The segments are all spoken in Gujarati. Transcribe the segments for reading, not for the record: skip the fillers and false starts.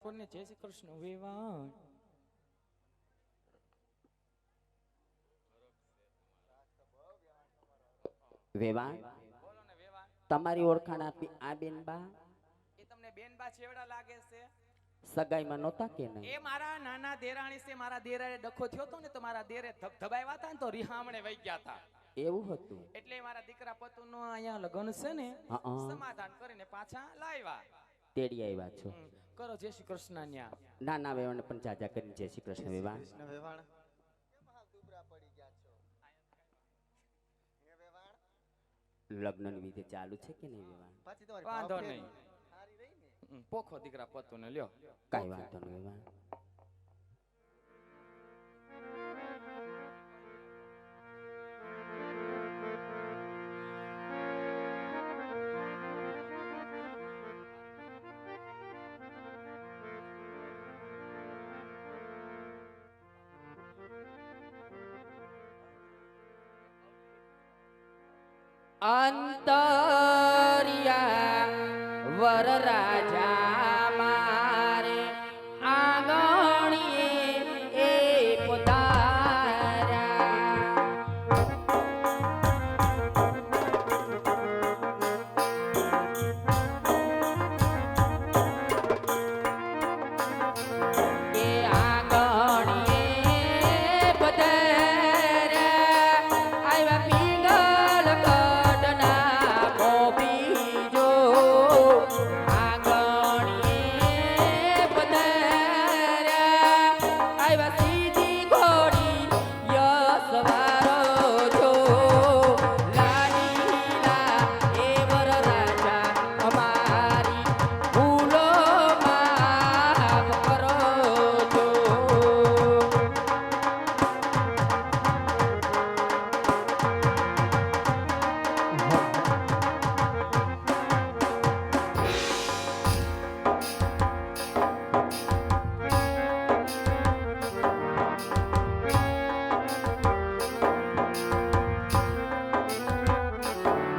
ઠાકોર ને જય શ્રી કૃષ્ણ વેવાણ વેવાણ બોલો ને વેવાણ તમારી ઓળખાણ આપી આ બેનબા એ તમને બેનબા છેવડા લાગે છે સગાઈમાં નહોતા કે નહીં? એ મારા નાના દેરાણી છે મારા દેરાએ ડખો થયો તો ને તો મારા દેરે ધબધબાવ્યા હતા ને તો રિહામણે વઈ ગયા હતા એવું હતું? એટલે મારા દીકરા પતુનો અહીંયા લગ્ન છે ને હા. સમાધાન કરીને પાછા લાવ્યા તેડી આવ્યા છો? કરો જય શ્રી કૃષ્ણ ન્યા નાના વેવાણ પણ જાજા કરીને જય શ્રી કૃષ્ણ વેવાણ. લગ્નની વિધિ ચાલુ છે કે નહીં વેવાણ? વાંધો નહીં પોખો દીકરા પતુને લ્યો કઈ વાંધો નહીં વેવાણ. અંતરિયા વરરાજા મારે આંગણીએ એ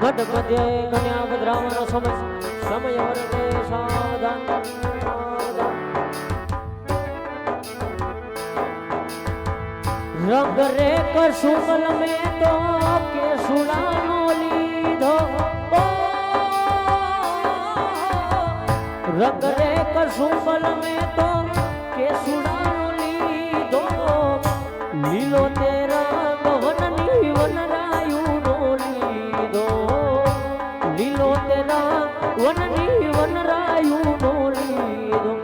ગણપતિ કન્યા ભદ્રાવાનો સમય વરતે સાવધાન રંગ રે કસુમલ મેં તો કેસુડાનો લીધો રંગ રે કસુમલ મેં તો કેસુડાનો લીધો લીલો તે રંગ વનની વનરાયુનો લીધો લીલો તે રંગ વનની વનરાયુનો લીધો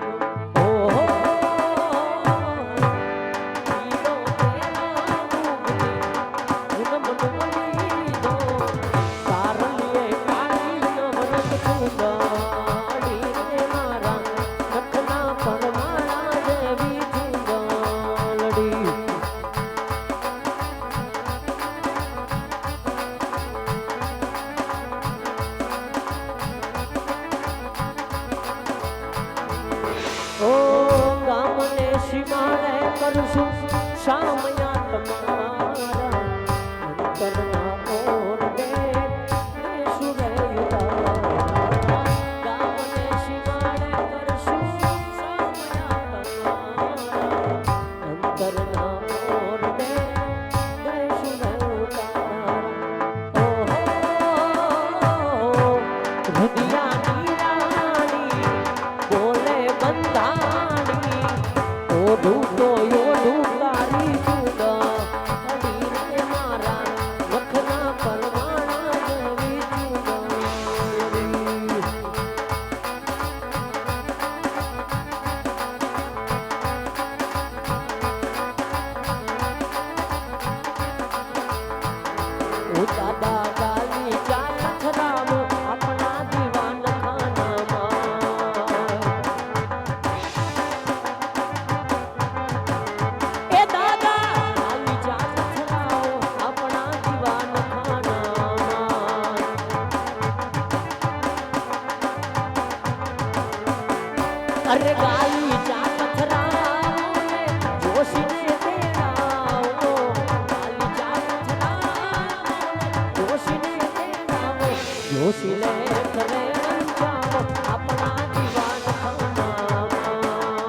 કરશું શામયા તમારા અંતરના ઓર દે સુરે યુતા ગામને શિવાડે કરશું શામયા તમારા અંતરના ઓર દે સુરે યુતા ઓહો હૃદયાની રાણી બોલે બંધાણી ઓઢું તો યોઢું તારી જુદા અડી રે મારા વખના પરવાણા જેવી જુદા ઓ દાદા ગાલી ચાલ ખરાબ આપણા દીવાન ખાનામાં એ દાદા ગાલી ચાલ ખરાબ આપણા દીવાન ખાનામાં અરે ગાલી ચાલ ખરાબ જોશીને તેડાવો ગાલી ચાલ ખરાબ જોશીને તેડાવો જોશીને કરે રંજાવો આપણા દીવાન ખાનામાં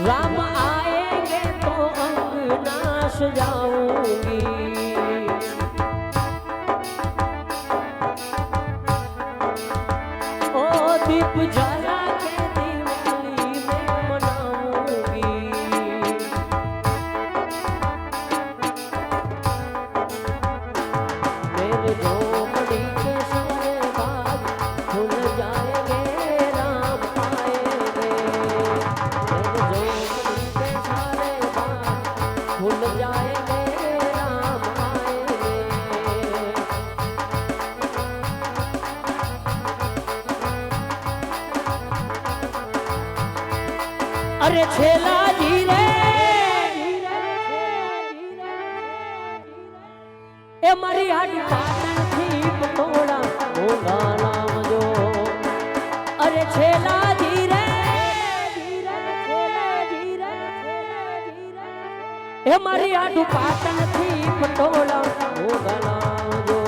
राम आएंगे तो अंगना सजाऊंगी ओ दीप जला के दिवाली में मनाऊंगी मेरे झोपड़ी के सारे बाग खुल जाएंगे राम आएंगे मेरे झोपड़ी के सारे बाग खुल जाएंगे राम आएंगे अरे छेला जी रे ए मारी हाडी पाटण थी पटोड़ा मोगा नाम जो अरे छेला जी रे ए मारी हाडी पाटण थी पटोड़ा मोगा नाम जो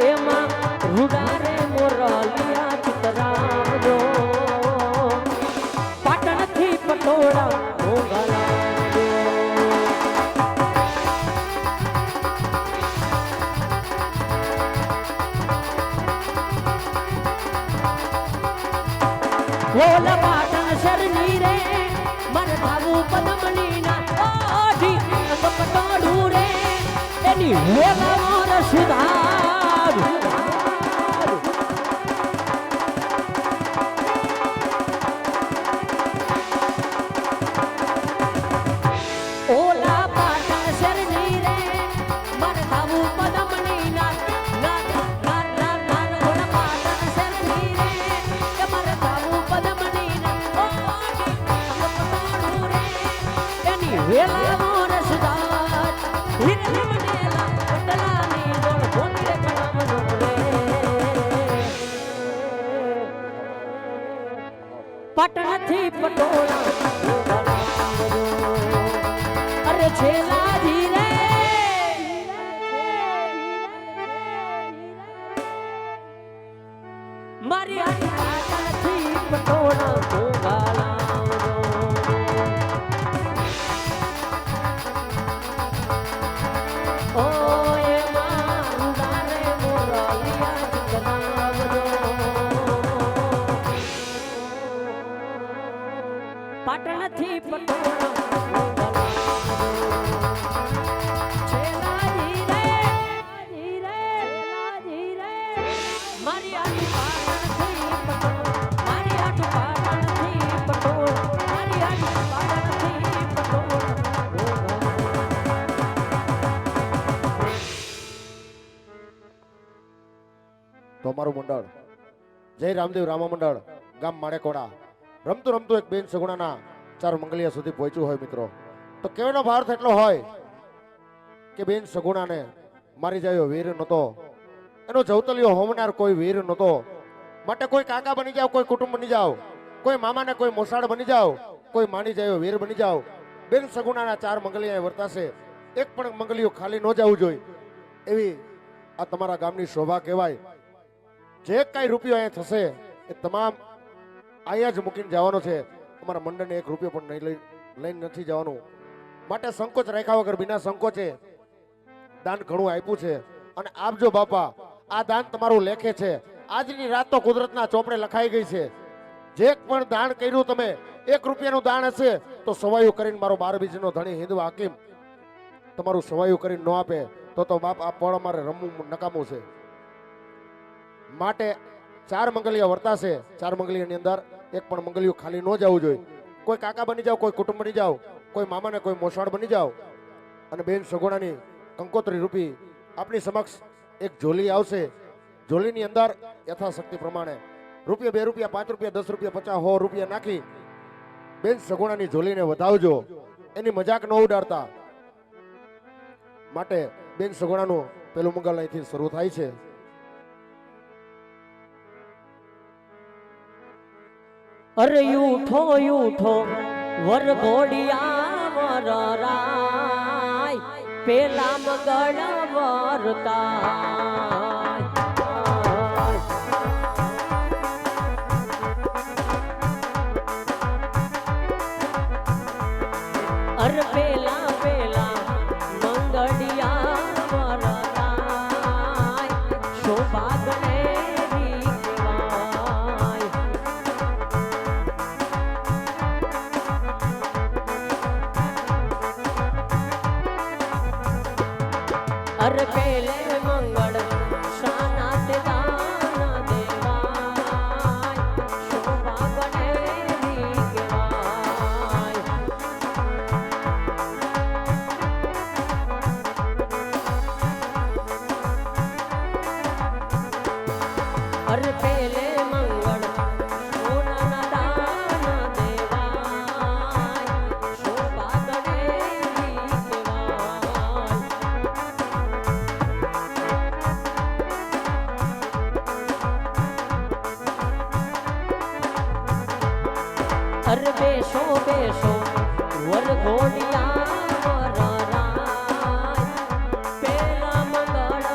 ए मां रुडा रे मोरलिया चितराम जो पाटण थी पटोड़ा मोगा नाम जो ઓલા પાટણ શરની રે મન ભાવું પદમણી ના ઓઢી અંગ પટોડું રે એની વેલા મોર સુધાર ઓલા પાટણ શરની રે મન ભાવું પદમણી ના ઓલા પાટણ શરની રે કે મન ભાવું પદમણી ના ઓઢી અંગ પટોડું રે એની વેલા મોર સુધાર હિરલી મનેલા પટલાની ગોળ ભોંગરે કણમનો રે પાટણથી પટોળા અરે છેલાજી રે મારી આટી પાટણથી પટોળા ભોગાલા ઓ એ મારું રે મોરલિયા ચિતનાવજો પાટણથી પટોળા છેલાજી રે મારી આટી પાટણથી પટોળા મારી આટી પાટણથી પટોળા મારી આટી પાટણથી પટોળા તો અમારું મંડળ જય રામદેવ રામા મંડળ ગામ માળેકોડા રમતું રમતું એક બેન સગુણાના ચાર મંગલિયા સુધી પહોંચ્યું હોય મિત્રો તો કેવાનો ભાર એટલો હોય કે બેન સગુણાને મારી જાયો વીર નહોતો એનો જવતલિયો હોમનાર કોઈ વીર નહોતો માટે કોઈ કાકા બની જાવ કોઈ કુટુંબ બની જાવ કોઈ મામાને કોઈ મોસાળ બની જાવ કોઈ માની જાયો વીર બની જાવ બેન સગુણાના ચાર મંગલિયા વર્તાશે એક પણ મંગલિયું ખાલી ન જવું જોઈએ એવી આ તમારા ગામની શોભા કહેવાય જે કાંઈ રૂપિયો અહીંયા થશે એ તમામ અહીંયા જ મૂકીને જવાનો છે અમારા મંડળને એક રૂપિયો પણ નહીં લઈને નથી જવાનું માટે સંકોચ રાખ્યા વગર બિના સંકોચે દાન ઘણું આપ્યું છે અને આપજો બાપા આ દાન તમારું લેખે છે આજની રાત તો કુદરતના ચોપડે લખાઈ ગઈ છે જે પણ દાન કર્યું તમે એક રૂપિયાનું દાન હશે તો સવાયું કરીને મારો 12 બીજનો ધણી હિન્દુ હાકીમ તમારું સવાયું કરીને ન આપે તો બાપ આ પળ અમારે રમવું નકામું છે માટે ચાર મંગલિયા વર્તાશે ચાર મંગલિયાની અંદર એક પણ મંગલિયું ખાલી ન જવું જોઈએ કોઈ કાકા બની જાવ કોઈ કુટુંબ બની જાવ કોઈ મામાને કોઈ મોસાળ બની જાવ અને બેન સગુણાની કંકોત્રી રૂપી આપણી સમક્ષ એક ઝોલી આવશે ઝોલીની અંદર યથાશક્તિ પ્રમાણે રૂપિયા 2 રૂપિયા 5 રૂપિયા 10 રૂપિયા 50 100 રૂપિયા નાખી બેન સગુણાની ઝોલીને વધાવજો એની મજાક ન ઉડાડતા માટે બેન સગુણાનું પેલું મંગલ અહીંથી શરૂ થાય છે અરે ઉઠો ઉઠો વર ઘોડિયા વર રાય પેલા મગળ વરતા અરે પેલે મંગળ શાનાત દાન દેવાય શોભા ગણેરી કહેવાય અરે પેલે મંગળ સોનાના દાન દેવાય શોભા ગણેરી કહેવાય અરે બેસો બેસો વરઘોડિયા વરરાય પેલા મંગળ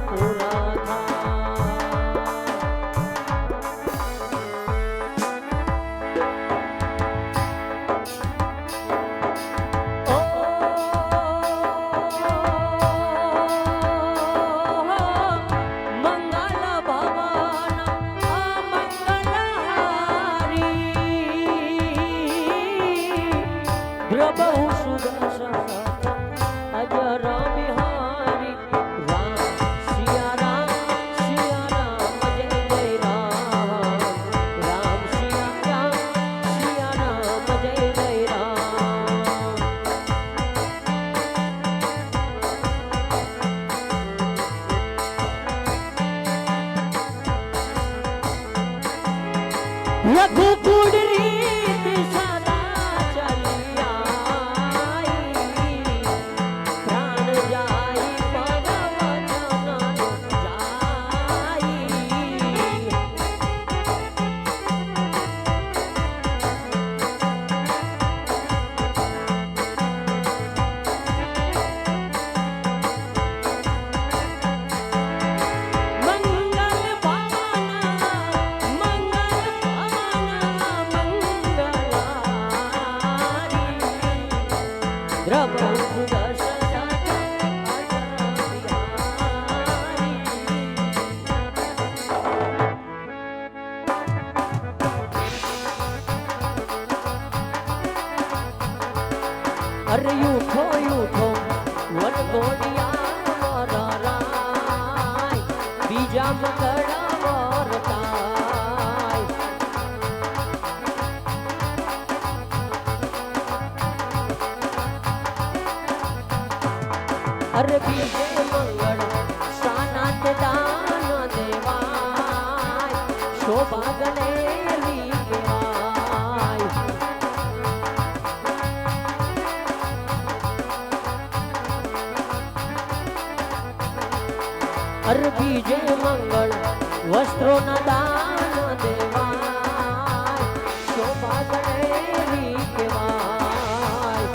પૂરા મંગલ ભવન પ્રભુ સુદર્શન અજર બિહારી રામ સિયા રામ જય જય રામ રામ સિયા રામ જય જય રામ રઘુકુળ રીત સદા ચલિયા પ્રાણ જાય પગવચન જાય મંગલ ભાવના મંગલારી દ્રવ્ય સુદર્શન અરે યુઠો યુઠો વરઘોડિયા વરરાય બીજા મંગળ વરતાય અરે બીજે મંગળ શાનાત દાન દેવાય શોભા ગણેરી કહેવાય અરે બીજે મંગળ વસ્ત્રોના દાન દેવાય શોભા ગણેરી કહેવાય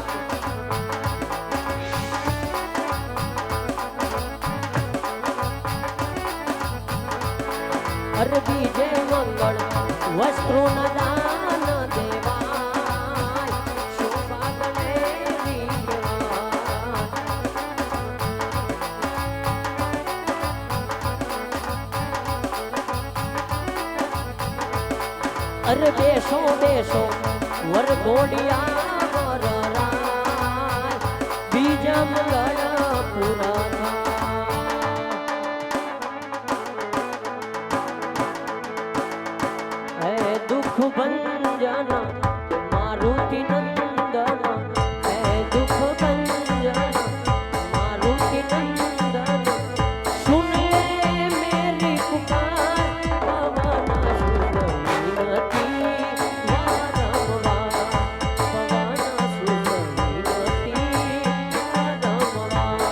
અરે બીજે મંગળ વસ્ત્રોના દાન દેવાય શોભા ગણેરી કહેવાય અરે બેસો બેસો વરઘોડિયા વરરાય બીજા મંગળ પૂરા હે દુઃખ ભંજન મારુતિ નંદન હે દુઃખ ભંજન મારુતિ નંદન સુન લે મેરી પુકાર પવન સુધીરતી વારંવાર પવન સુધીરતી વારંવાર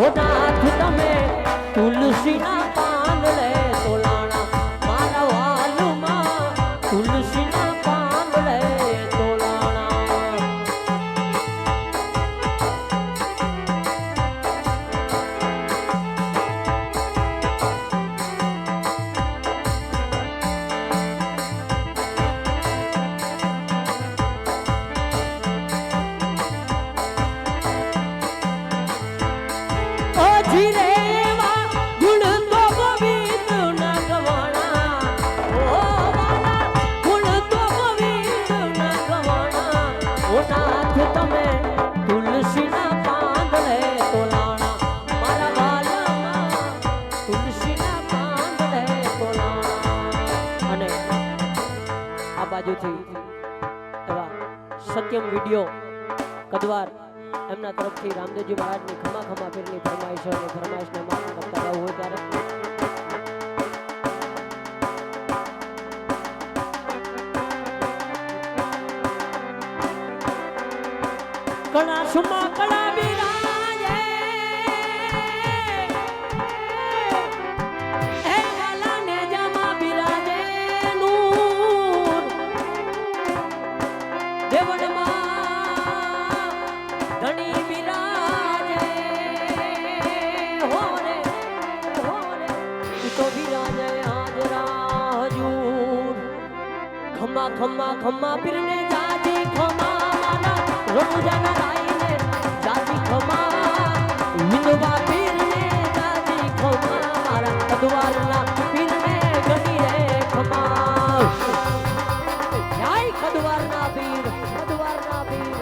હો નાથ તમે તુલસીના પાંદડે તોલાણા મારા વાલુમાં તુલસીના પાંદડે તોલાણા ઓ જીરે વા ગુણ તો ગોવિંદ ના ગવાણા ઓ વાલા ગુણ તો ગોવિંદ ના ગવાણા ઓ નાથ તમે તુલસીના પાંદડે તોલાણા મારા વાલામાં તુલસીના પાંદડે તોલાણા અને આ બાજુથી એવા સત્યમ વિડિયો કદવાર એમના તરફથી રામદેવજી મહારાજની ખમા ખમા પીરની ફરમાઈશ અને ફરમાઈશને માન કરતા ગાવું હોય ત્યારે કણા સુમા કણા બિરાજે હે વાલા ને જામા બિરાજે નૂર દેવનમાં ધણી બિરાજે હો રે ઈ તો બિરાજે હાજરા હજૂર ખમા ખમા ખમા પીરને જાજી ખમા મારા રમજાના રાઈને જાજી ખમા વિનવા પીરને જાજી ખમા મારા કદવારના પીરને ગણી રે ખમા જય કદવારના પીર કદવારના પીર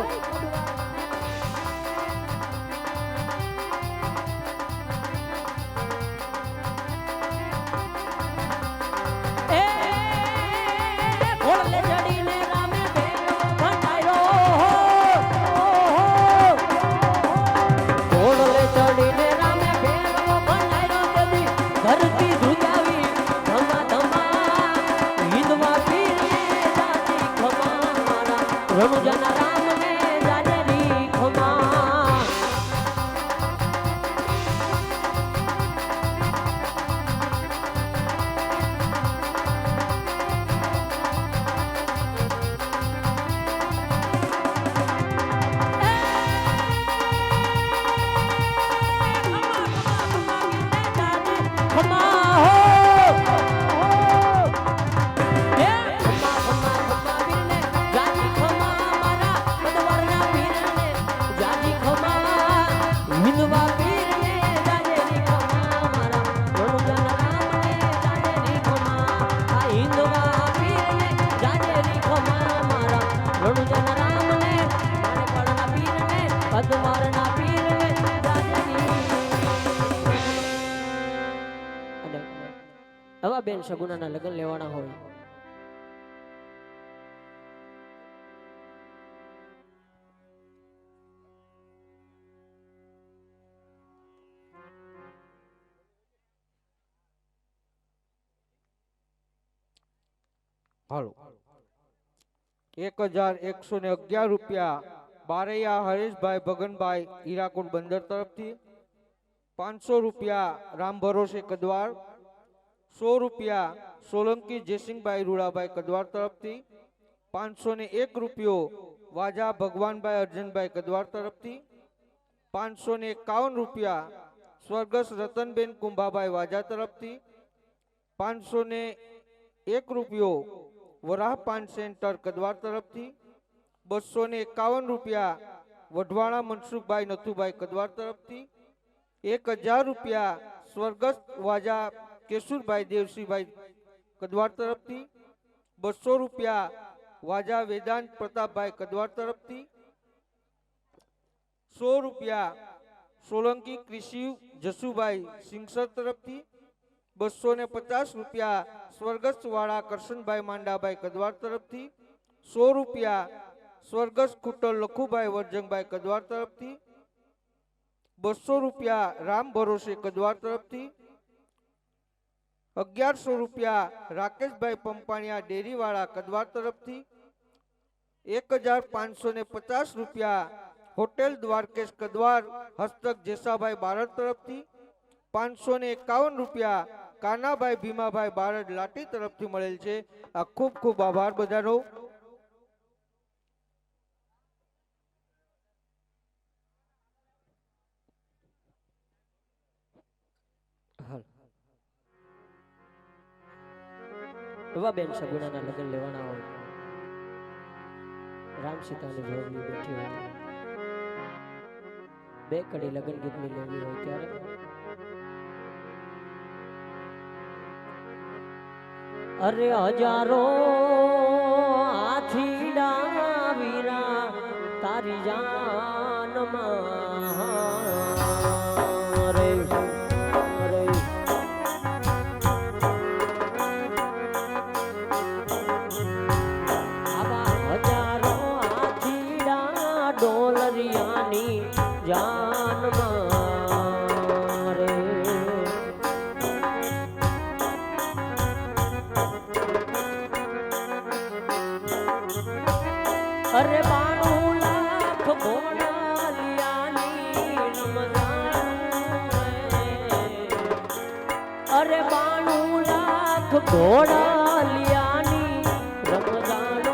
એ ઘોડલે ચડીને રામે ભેરો બંધાયો ઘોડલે ચડીને રામે ભેરો બંધાયો કદી ધરતી ધ્રુજાવી ધમા ધમા હિંદવા પીરને જાજી ખમા મારા રણુજાના રામને જાજરી ખમા હવા બેન સગુણાના લગ્ન લેવાના હોય હાલો 1111 રૂપિયા બારૈયા હરેશભાઈ ભગનભાઈ હીરાકુંડ બંદર તરફથી 500 રૂપિયા રામ ભરોસે કદવાર 100 રૂપિયા સોલંકી જયસિંહભાઈ રૂડાભાઈ કદવાર તરફથી 501 રૂપિયો વાજા ભગવાનભાઈ અર્જનભાઈ કદવાર તરફથી 551 રૂપિયા સ્વર્ગસ્થ રતનબેન કુંભાભાઈ વાજા તરફથી 501 રૂપિયો વરાહ પાન સેન્ટર કદવાર તરફથી 251 રૂપિયા વઢવાણા મનસુખભાઈ નથુભાઈ કદવાર તરફથી 1000 રૂપિયા સ્વર્ગસ્થ વાજા કેશુરભાઈ દેવસિંહભાઈ કદવાર તરફથી 200 રૂપિયા વાજા વેદાંત પ્રતાપભાઈ કદવાર તરફથી 100 રૂપિયા સોલંકી કૃષિ જસુભાઈ સિંગસર તરફથી 250 રૂપિયા સ્વર્ગસ્થ વાળા કરશનભાઈ માંડાભાઈ કદવાર તરફથી 100 રૂપિયા સ્વર્ગસ્થ ખુટ્ટર લખુભાઈ વર્જંગભાઈ કદવાર તરફથી 200 રૂપિયા રામ ભરોસે કદવાર તરફથી 1100 રૂપિયા રાકેશભાઈ પંપાણિયા ડેરીવાળા કદવાર તરફથી 1550 રૂપિયા હોટેલ દ્વારકેશ કદવાર હસ્તક જેસાભાઈ બારડ તરફથી 551 રૂપિયા કાનાભાઈ ભીમાભાઈ બારડ લાટી તરફથી મળેલ છે. આ ખૂબ ખૂબ આભાર બધાનો. બેન સગુણાના લગ્ન લેવાના હોય, રામ સીતાની જોડી બેઠી હોય, બે કડી લગ્ન ગીતની લેવી હોય ત્યારે અરે હજારો હાથીડા વીરા તારી જાનમાં રે રે ડોલરિયાની જાનમાં રે અરે 92 લાખ બોલાલિયાની રમજાન અરે 92 લાખ બોલાલિયાની રમજાન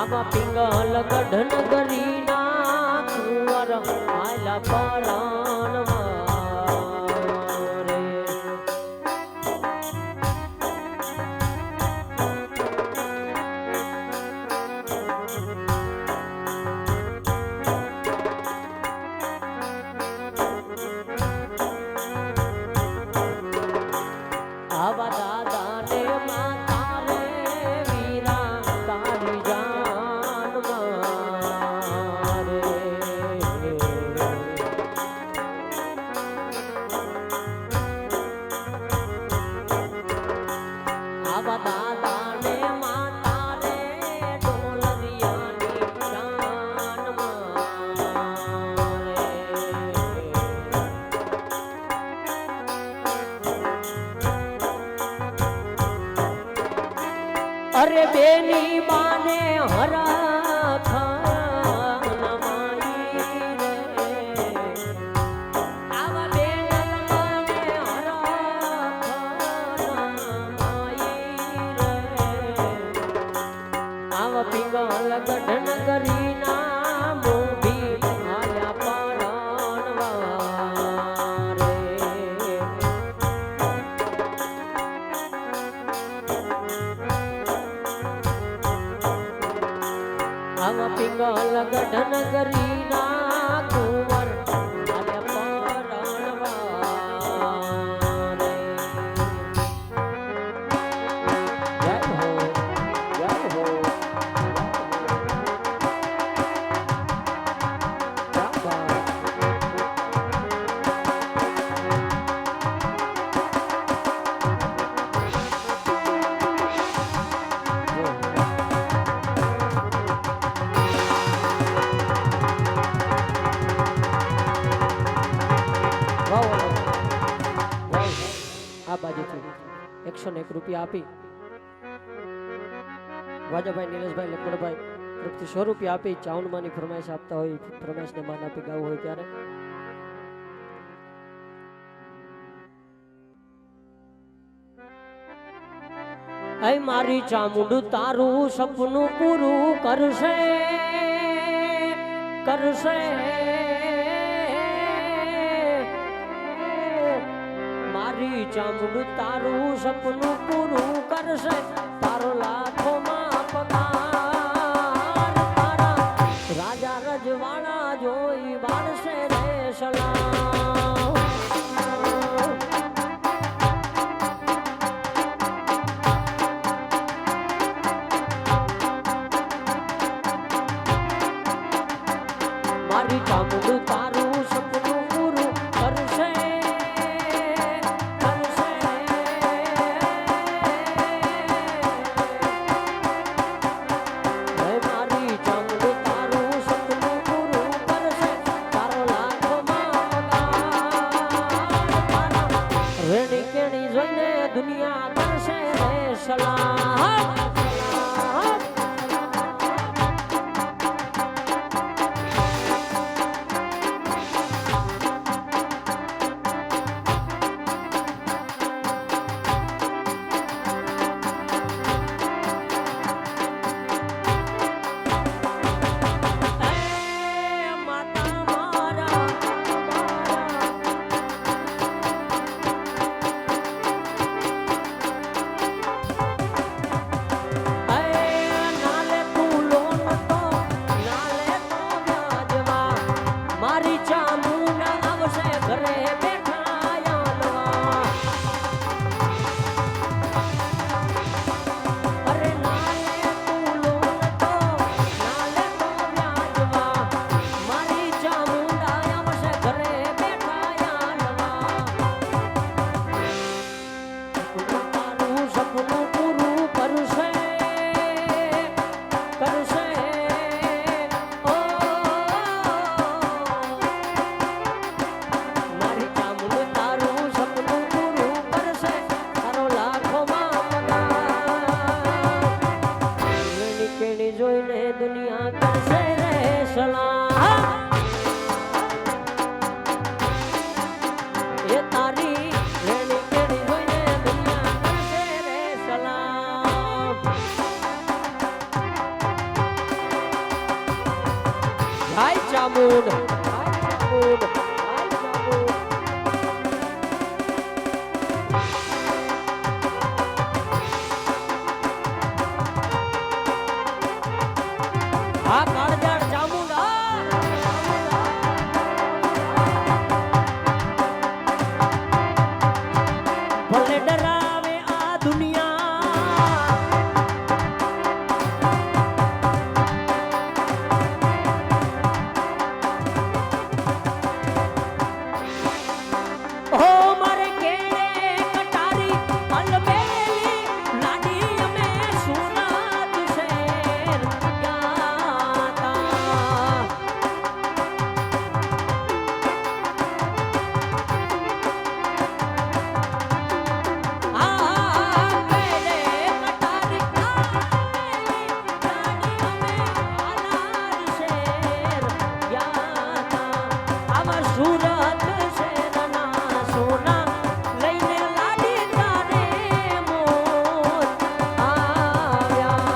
આમાં પિંગલ ગઢ નગરીના કુંવર આલા પરાણમાં રે આવા દાદાને માતા રે વીરા તારી દાદાને માતા રે ડોલરિયાની જાનમાં રે અરે બેની બાને હરા ખાનમાઈ રે આવા બેન બાને હરા આવા પિંગલ ગઢન કરીના મોભી આયા પરાણવા રે આવા પિંગલ ગઢન કરીના કુંવર આયા પરાણવા રે જય હો જય હો આ બાજુથી 101 રૂપિયા આપી વાજાભાઈ નીલેશભાઈ લખમણભાઈ તરફથી 100 રૂપિયા આપી ચાઉનમાંની ફરમાઈશ આપતા હોય, ફરમાઈશને માન આપી ગાવું હોય ત્યારે આય મારી ચામુંડ તારું સપનું પૂરું કરશે કરશે મારી ચામુંડ તારું સપનું પૂરું કરશે તારો લાખોમાં પગાર તારા રાજા રજવાડા જોઈ બાળશે રે સલામ મારી ચામુંડ તારું સપનું પૂરું કરશે કરશે મારી ચામુંડ તારું સપનું પૂરું કરશે તારો લાખોમાં પગાર રેણી કેણી જોઈને દુનિયા કરશે રે સલામ કરશે રે સલાહ એ તારી રેણી કેણી જોઈને દુનિયા કરશે રે સલાહ હાય ચામુંડ આ કાળજાળ ચામુંડા ભલે ડરાવે આ દુનિયા ઓ મારે કેળે કટારી અલબેલી લાડી અમે સુરત શહેર ગાતા આ કેળે કટારી અલબેલી લાડી અમે આલાર શહેર ગાતા આવા સુરત શહેરના સોના લઈને લાડી તારે મોર આવ્યા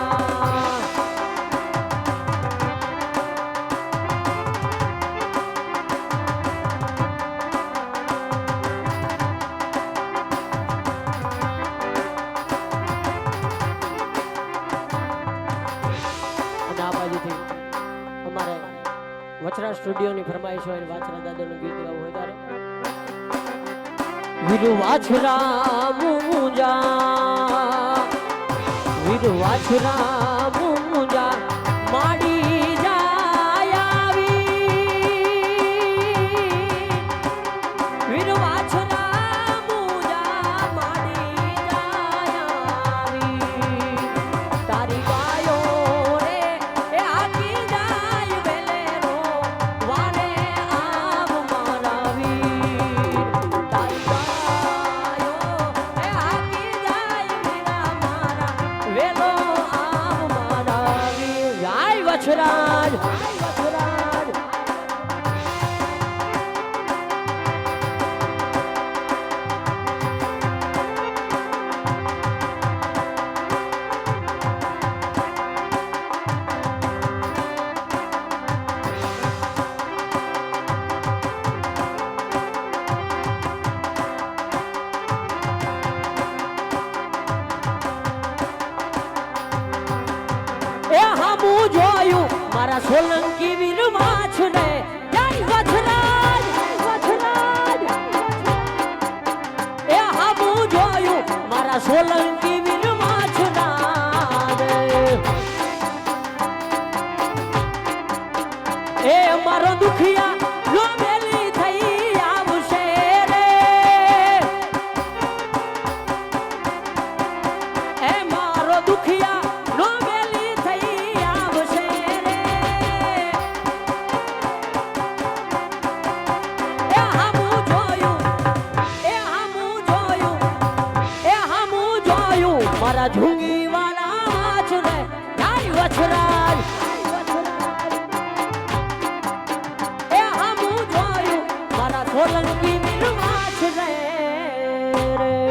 અને આ બાજુથી અમારે વચરા સ્ટુડિયોની ફરમાઈશ હોય અને વાછરા દાદાનું ગીત ગાવું હોય ત્યારે વીરુ વાછરા મુંજા વીરુ વાછરા મુંજા માડી જાય આવી વીરુ વાછરા મુંજા માડી જાય આવી તારી ગાયો રે એ આકી જાય વેલેરો વારે આવ મારા વીર તારી ગાયો એ આકી જાય વીરા મારા વેલો આવ મારા વીર જય વછરાજ એ હામું જોયું મારા સોલંકી વીર વાછને જય વછરાજ એ હામું જોયું મારા સોલંકી વીર વાછના એ મારો દુખિયા લોમેલી થઈ આવશે રે એ મારો દુખિયા લોમેલી થઈ આવશે રે એ હામું જોયું મારા ઝુંગી વાળા વાછને જય વછરાજ એ હામું જોયું મારા સોલંકી વીર વાછને રે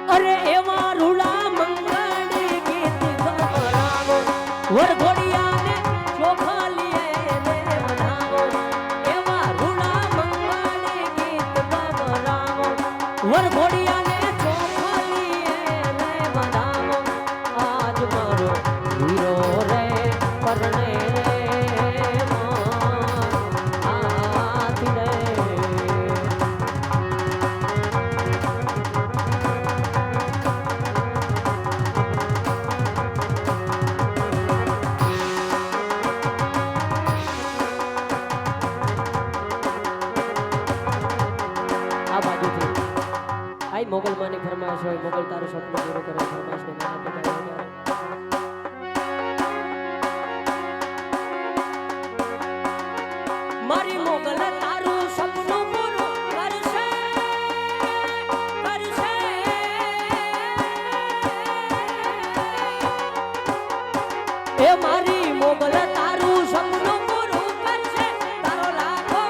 અરે એવા રૂડા મંગળી ગીત ગવરાવો વરઘોડિયાને ચોખા લીએ રે મનાવો એવા રૂડા મંગળી ગીત વરઘોડિયાને ચોખલીએ રે બધાવો આજ મારો હીરો રે પરણે રે આથી રે આ બાજુથી આઈ મોગલ માની ફરમાઈશ હોય મોગલ તારું સપનું પૂરું કરે ફરમાઈશ ને મારા પિતા મારી મોગલ તારું સપનું પૂરું કરશે કરશે એ મારી મોગલ તારું સપનું પૂરું કરશે તારો લાખો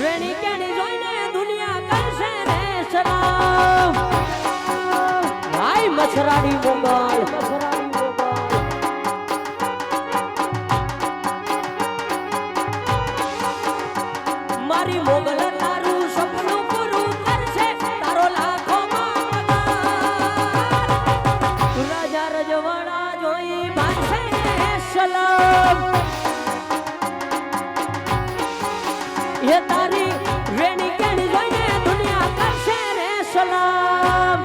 રેણી કેણી જોઈને દુનિયા કરશે રે સલામ ભાઈ મછરાડી મોગલ મારી મોગલ તારું સપનું પૂરું કરશે તારો લાખો રાજા રજવાડા જોઈ બાંધશે સલામ એ તારી રેણી કેણી જોઈને દુનિયા કરશે રે સલામ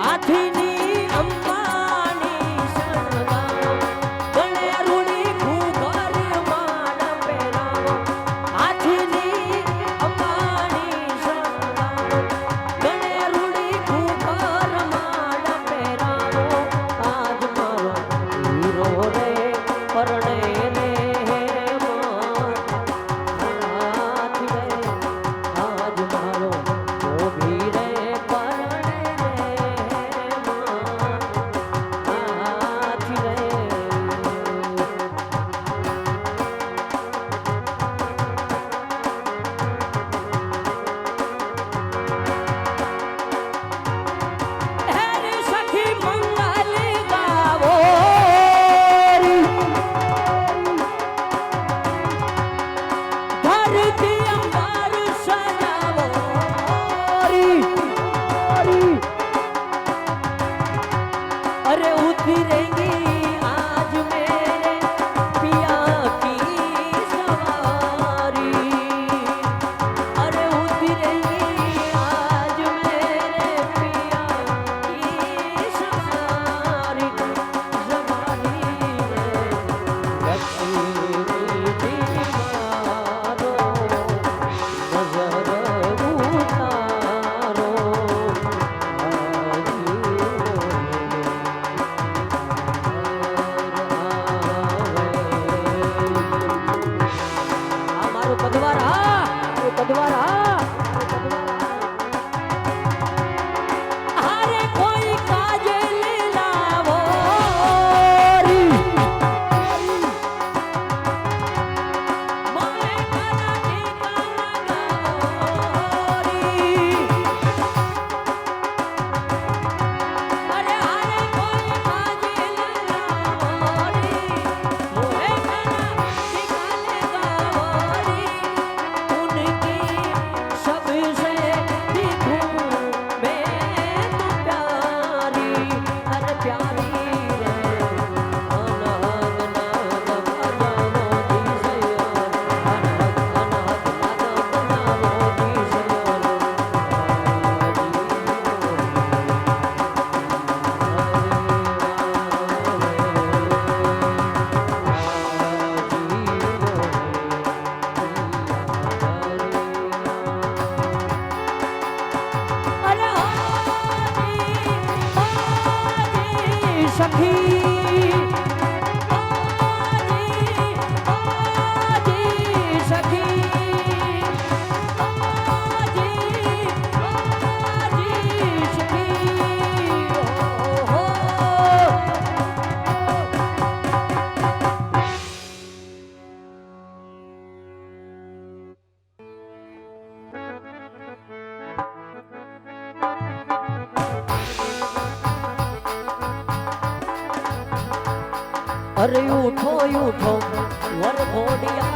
હાથીની અંબાની શરણાવો ગણે રૂડી ઘૂઘર માન પહેરાવો હાથીની અંબાની શરણાવો ગણે રૂડી ઘૂઘર માન પહેરાવો આજ મારો હીરો રે પરણે રે अरे उतरेंगी आज मेरे पिया की सवारी अरे उतरेंगी आज मेरे पिया की सवारी जवानी लक्ष्मी मारो नजर उतारो पदवारा अरे कोई काजल लावो री मोरे काला टीका लगाओ री अरे कोई काजल लावो री मोरे काला टीका लगाओ री सबसे दिखूं मैं तो प्यारी अरे प्यारी रे अनाग नाग बनावो दी सयार अनाग नाग बनावो दी सयार सखी सखी अरे उठो उठो वर घोड़िया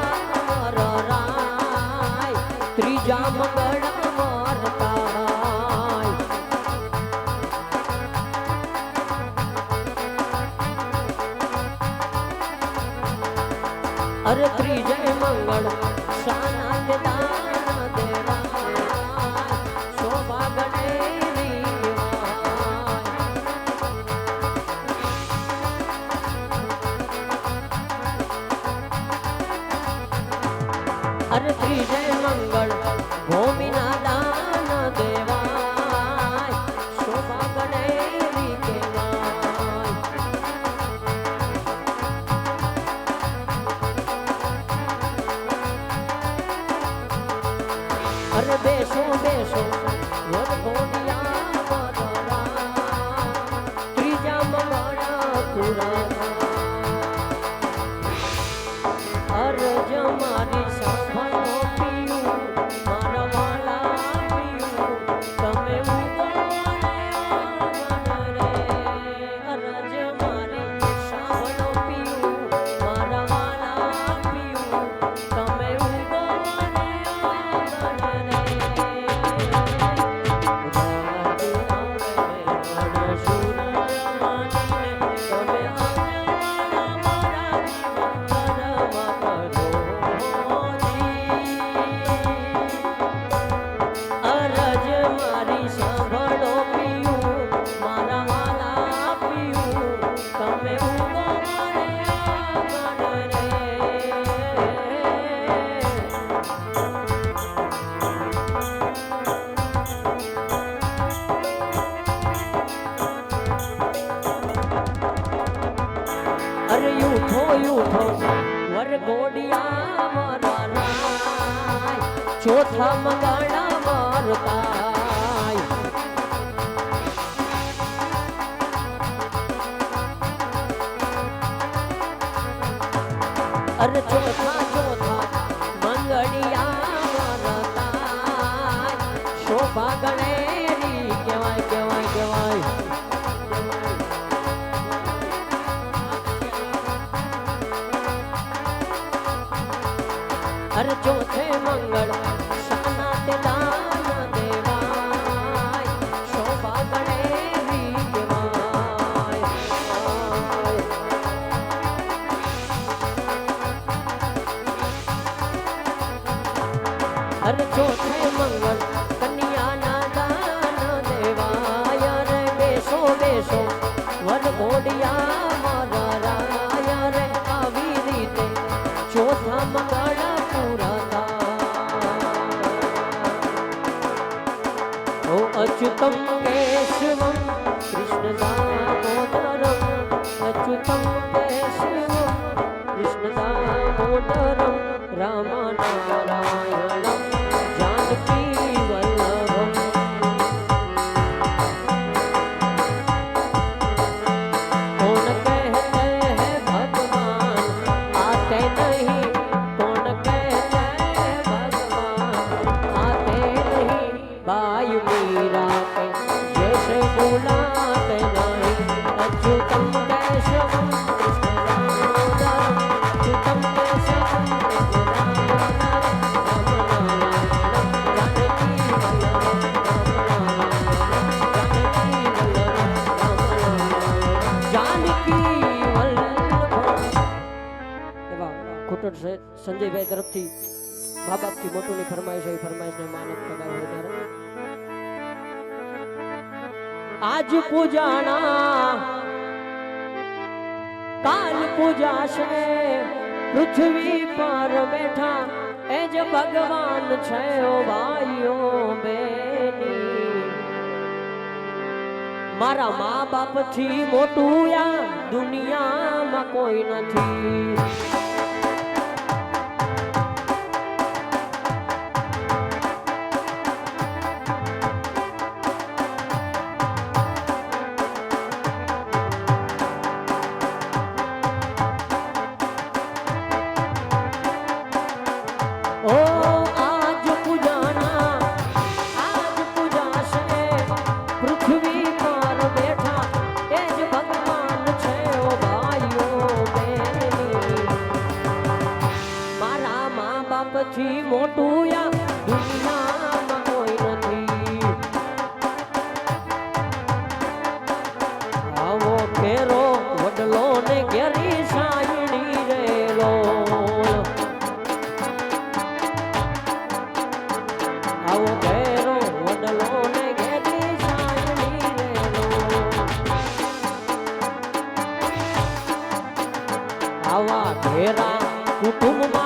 ત્રીજા મંગળ મારતા અરે ત્રીજે મંગળ શાના તે દાન દેવા શોભા ગણેરી અરે ત્રીજે મંગળ ભૂમિના દાન દેવાય શોભા ગણેરી કહેવાય અરે બેસો બેસો વરઘોડિયા મારા ત્રીજા મંગળ પુરા અરજ મારી સાંભળો પિયું મારા વાલા પિયું તમે અરજ મારી સાંભળો પિયું મારા વાલા પિયું તમે અરજ મારી સાંભળો પિયું મારા વાલા પિયું તમે ઉગો મને આગળ રે અરે ઉઠો ઉઠો વરઘોડિયા મારા રાય ચોથા મંગળા મારતા અરે ચોથા ચોથા મંગળિયા મારતા શોભા ગણેરી કહેવાય કહેવાય કહેવાય અરે ચોથે મંગળ શાના તે દાન દેવાય શોભા ગણેરી કહેવાય અરે ચોથે મંગળ કન્યાના દાન દેવાય અરે બેસો બેસો વરઘોડિયા મારા રાય રે આવી રીતે ચોથા મંગળ અચ્યુતમ કેશવમ કૃષ્ણ દામોદરમ અચ્યુતમ કેશવમ કૃષ્ણ દામોદરમ રામ નારાયણમ જાનકી વલ્લભમ कौन कहते हैं भगवान आते नहीं कौन कहते हैं भगवान आते नहीं बायु मीरा के जैसे बुलाते नहीं अच्युतम केशवम कृष्ण दामोदरम अच्युतम केशवम कृष्ण दामोदरम राम नारायणम जानकी वल्लभम राम नारायणम जानकी वल्लभम એવા ખોટડ સંજયભાઈ તરફથી મા બાપથી મોટુંની ફરમાઈશ એ ફરમાઈશને માનત કરાવે ત્યારે આજ પૂજાણા કાલ પૂજાશે પૃથ્વી પર બેઠા એ જ ભગવાન છે ઓ ભાઈઓ બેની મારા મા બાપથી મોટું આ દુનિયામાં કોઈ નથી ઓ આજ પૂજાના આજ પૂજાશે પૃથ્વી પર બેઠા એ જ ભગવાન છે ઓ ભાઈઓ બેની મારા મા બાપથી મોટું આ દુનિયામાં કોઈ નથી આવો ફેરો વડલો ને ઘેરી સાયણી રેલો આવો ફેરો વડલો ને ઘેરી સાયણી રેલો આવા ઘેરા કુટુંબમાં